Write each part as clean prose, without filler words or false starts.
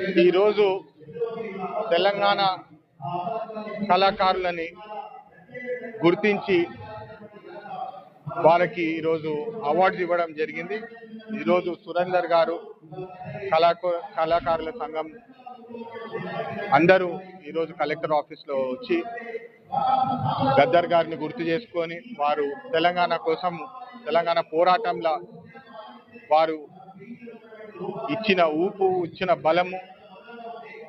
ఈరోజు తెలంగాణ కళాకారులని గుర్తించి వారికి ఈరోజు అవార్డ్స్ ఇవ్వడం జరిగింది. ఈరోజు సురేందర్ గారు కళాకారుల సంఘం అందరూ ఈరోజు కలెక్టర్ ఆఫీస్లో వచ్చి గద్దర్ గారిని గుర్తు చేసుకొని వారు తెలంగాణ కోసం తెలంగాణ పోరాటంలో వారు ఇచ్చిన ఊపు ఇచ్చిన బలము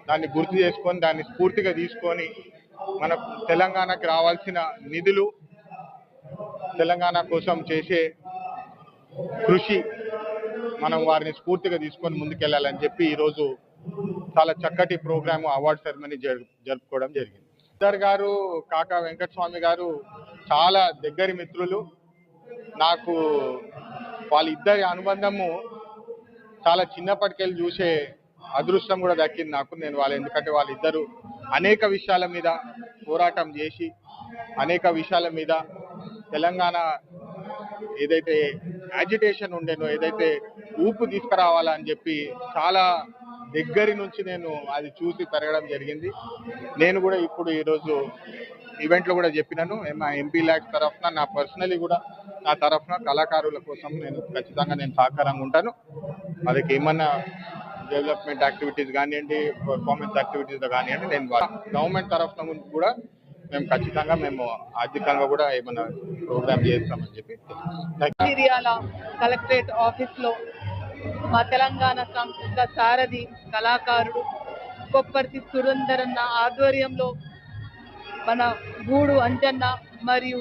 దాన్ని గుర్తు చేసుకొని దాన్ని స్ఫూర్తిగా తీసుకొని మన తెలంగాణకి రావాల్సిన నిధులు తెలంగాణ కోసం చేసే కృషి మనం వారిని స్ఫూర్తిగా తీసుకొని ముందుకెళ్లాలని చెప్పి ఈరోజు చాలా చక్కటి ప్రోగ్రాము అవార్డ్ సెరమనీ జరుపుకోవడం జరిగింది. గద్దర్ గారు కాకా వెంకటస్వామి గారు చాలా దగ్గరి మిత్రులు. నాకు వాళ్ళిద్దరి అనుబంధము చాలా చిన్నప్పటికెళ్ళి చూసే అదృష్టం కూడా దక్కింది నాకు. ఎందుకంటే వాళ్ళిద్దరూ అనేక విషయాల మీద పోరాటం చేసి అనేక విషయాల మీద తెలంగాణ ఏదైతే యాజిటేషన్ ఉండేనో ఏదైతే ఊపు తీసుకురావాలని చెప్పి చాలా దగ్గరి నుంచి నేను అది చూసి పెరగడం జరిగింది. నేను కూడా ఇప్పుడు ఈరోజు ఈవెంట్లో కూడా చెప్పినాను, మా ఎంపీ ల్యాక్స్ తరఫున నా పర్సనలీ కూడా నా తరఫున కళాకారుల కోసం నేను ఖచ్చితంగా సహకారంగా ఉంటాను. ಅದಕ್ಕೆ ఏమన్నా డెవలప్మెంట్ యాక్టివిటీస్ కానివ్వండి, పర్ఫార్మెన్స్ యాక్టివిటీస్ కానివ్వండి, నేను గవర్నమెంట్ తరఫున కూడా మేము ఖచ్చితంగా ఆర్థికంగా కూడా ఏమన్నా ప్రోగ్రామ్ చేస్తామని చెప్పి సిరియాల కలెక్టరేట్ ఆఫీస్లో మా తెలంగాణ సాంస్కృతిక సారథి కళాకారుడు కొప్పర్తి సురేందరన్న ఆధ్వర్యంలో మన గూడు అంజన్న మరియు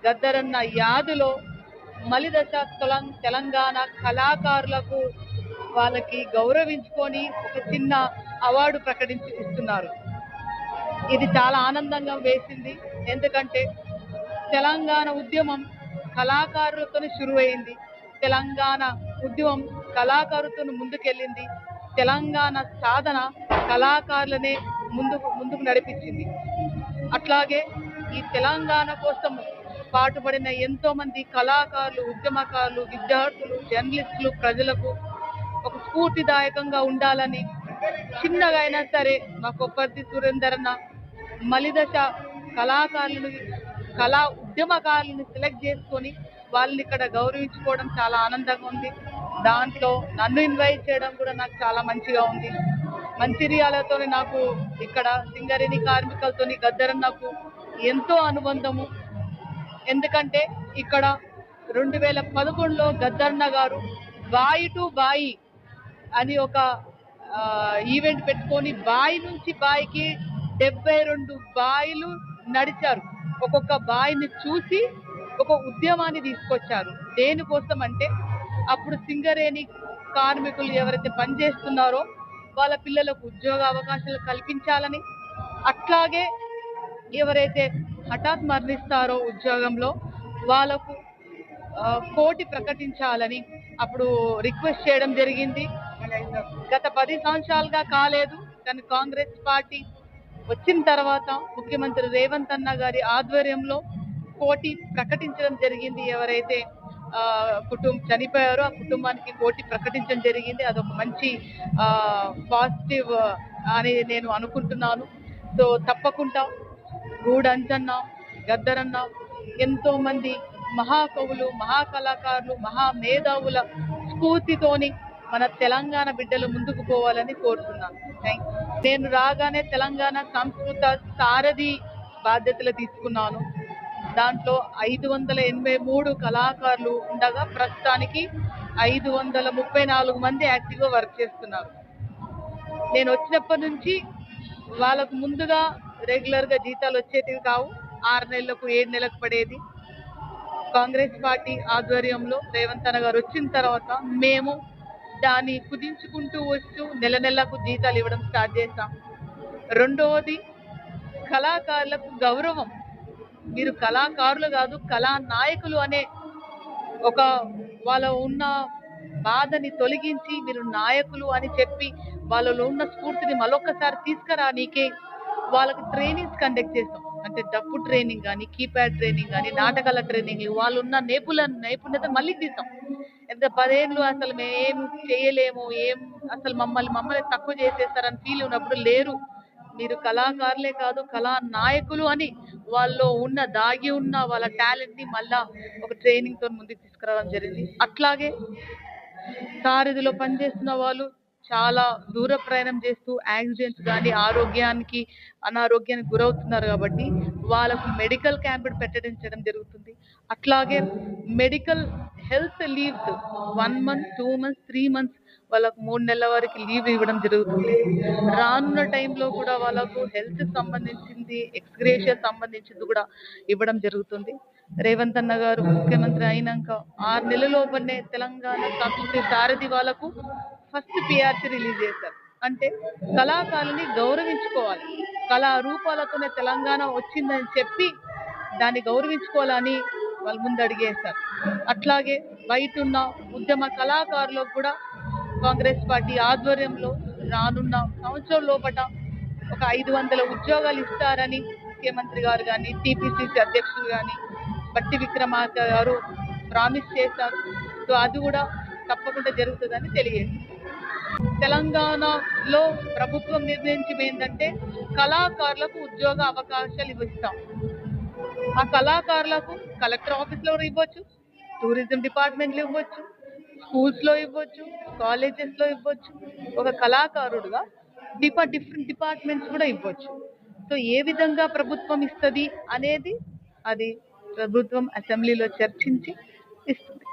గద్దరన్న యాదులో మలిదశ తెలంగాణ కళాకారులకు వాళ్ళకి గౌరవించుకొని ఒక చిన్న అవార్డు ప్రకటించి ఇస్తున్నారు. ఇది చాలా ఆనందంగా వేసింది. ఎందుకంటే తెలంగాణ ఉద్యమం కళాకారులతో శురువైంది. తెలంగాణ ఉద్యమం కళాకారులతో ముందుకెళ్ళింది. తెలంగాణ సాధన కళాకారులనే ముందుకు నడిపించింది. అట్లాగే ఈ తెలంగాణ కోసం పాటుపడిన ఎంతో మంది కళాకారులు, ఉద్యమకారులు, విద్యార్థులు, జర్నలిస్టులు ప్రజలకు ఒక స్ఫూర్తిదాయకంగా ఉండాలని చిన్నగా అయినా సరే మా కొప్పర్తి సురేందరన్న మలిదశ కళా ఉద్యమకారులను సెలెక్ట్ చేసుకొని వాళ్ళని ఇక్కడ గౌరవించుకోవడం చాలా ఆనందంగా ఉంది. దాంట్లో నన్ను ఇన్వైట్ చేయడం కూడా నాకు చాలా మంచిగా ఉంది. మంచిర్యాలతో నాకు ఇక్కడ సింగరేణి కార్మికులతో గద్దరన్నకు ఎంతో అనుబంధము. ఎందుకంటే ఇక్కడ 2011లో గద్దరన్న గారు బాయి టు బాయి అని ఒక ఈవెంట్ పెట్టుకొని బాయి నుంచి బాయికి 72 బాయిలు నడిచారు. ఒక్కొక్క బాయిని చూసి ఒక ఉద్యమాన్ని తీసుకొచ్చారు. దేనికోసం అంటే అప్పుడు సింగరేణి కార్మికులు ఎవరైతే పనిచేస్తున్నారో వాళ్ళ పిల్లలకు ఉద్యోగ అవకాశాలు కల్పించాలని, అట్లాగే ఎవరైతే హఠాత్ మరణిస్తారో ఉద్యోగంలో వాళ్ళకు కోటి ప్రకటించాలని అప్పుడు రిక్వెస్ట్ చేయడం జరిగింది. గత 10 సంవత్సరాలుగా కాలేదు, కానీ కాంగ్రెస్ పార్టీ వచ్చిన తర్వాత ముఖ్యమంత్రి రేవంత్ అన్న గారి ఆధ్వర్యంలో కోటి ప్రకటించడం జరిగింది. ఎవరైతే చనిపోయారో ఆ కుటుంబానికి కోటి ప్రకటించడం జరిగింది. అదొక మంచి పాజిటివ్ అని నేను అనుకుంటున్నాను. సో తప్పకుండా గూడంజన్న, గద్దరన్న ఎంతో మంది మహాకవులు, మహాకళాకారులు, మహామేధావుల స్ఫూర్తితోని మన తెలంగాణ బిడ్డలు ముందుకు పోవాలని కోరుతున్నాను. నేను రాగానే తెలంగాణ సంస్కృత సారథి బాధ్యతలు తీసుకున్నాను. దాంట్లో 583 కళాకారులు ఉండగా ప్రస్తుతానికి 534 మంది యాక్టివ్గా వర్క్ చేస్తున్నారు. నేను వచ్చినప్పటి నుంచి వాళ్ళకు ముందుగా రెగ్యులర్గా జీతాలు వచ్చేటివి కావు, 6 నెలలకు 7 నెలలకు పడేది. కాంగ్రెస్ పార్టీ ఆధ్వర్యంలో రేవంత్ అన్న గారు వచ్చిన తర్వాత మేము దాన్ని కుదించుకుంటూ వస్తూ నెలకు జీతాలు ఇవ్వడం స్టార్ట్ చేశాం. రెండవది కళాకారులకు గౌరవం. మీరు కళాకారులు కాదు, కళా నాయకులు అనే ఒక వాళ్ళ ఉన్న బాధని తొలగించి మీరు నాయకులు అని చెప్పి వాళ్ళలో ఉన్న స్ఫూర్తిని మరొకసారి తీసుకురానీకే వాళ్ళకి ట్రైనింగ్స్ కండక్ట్ చేస్తాం. అంటే డప్పు ట్రైనింగ్ కానీ, కీప్యాడ్ ట్రైనింగ్ కానీ, నాటకాల ట్రైనింగ్, వాళ్ళు ఉన్న నైపుణ్యత మళ్ళీ తీస్తాం. 10 ఏళ్ళు అసలు మేము చేయలేము, అసలు మమ్మల్ని తక్కువ చేసేస్తారని ఫీల్ ఉన్నప్పుడు లేరు. మీరు కళాకారులే కాదు, కళా నాయకులు అని వాళ్ళలో దాగి ఉన్న వాళ్ళ టాలెంట్ ని మళ్ళా ఒక ట్రైనింగ్ తో ముందుకు తీసుకురావడం జరిగింది. అట్లాగే సారథిలో పనిచేస్తున్న వాళ్ళు చాలా దూర ప్రయాణం చేస్తూ యాక్సిడెంట్స్ కానీ అనారోగ్యానికి గురవుతున్నారు కాబట్టి వాళ్ళకు మెడికల్ క్యాంప్ పెట్టడం జరుగుతుంది. అట్లాగే medical health leaves 1 month, 2 months, 3 months వాళ్ళకు 3 నెలల వరకు లీవ్ ఇవ్వడం జరుగుతుంది. రానున్న టైంలో కూడా వాళ్ళకు హెల్త్ సంబంధించింది, ఎక్స్గ్రేషియా సంబంధించింది కూడా ఇవ్వడం జరుగుతుంది. రేవంత్ అన్న గారు ముఖ్యమంత్రి అయినాక 6 నెలల లోపలనే తెలంగాణ సంస్కృతి సారథి వాళ్ళకు ఫస్ట్ పిఆర్సీ రిలీజ్ చేశారు. అంటే కళాకారుని గౌరవించుకోవాలి, కళారూపాలతోనే తెలంగాణ వచ్చిందని చెప్పి దాన్ని గౌరవించుకోవాలని వాళ్ళు ముందు అడిగేశారు. అట్లాగే బయట ఉన్న ఉద్యమ కళాకారులకు కూడా కాంగ్రెస్ పార్టీ ఆధ్వర్యంలో రానున్న సంవత్సరం లోపట ఒక 500 ఉద్యోగాలు ఇస్తారని ముఖ్యమంత్రి గారు కానీ టీపీసీసీ అధ్యక్షులు కానీ బట్టి విక్రమార్క గారు ప్రామిస్ చేశారు. సో అది కూడా తప్పకుండా జరుగుతుందని తెలియజేస్తుంది. తెలంగాణలో ప్రభుత్వం నిర్ణయించింది ఏంటంటే కళాకారులకు ఉద్యోగ అవకాశాలు ఇస్తాం. ఆ కళాకారులకు కలెక్టర్ ఆఫీస్లో ఇవ్వచ్చు, టూరిజం డిపార్ట్మెంట్లో ఇవ్వచ్చు, స్కూల్స్లో ఇవ్వచ్చు, కాలేజెస్లో ఇవ్వచ్చు. ఒక కళాకారుడుగా డిఫరెంట్ డిపార్ట్మెంట్స్ కూడా ఇవ్వచ్చు. సో ఏ విధంగా ప్రభుత్వం ఇస్తుంది అనేది అది ప్రభుత్వం అసెంబ్లీలో చర్చించి ఇస్తుంది.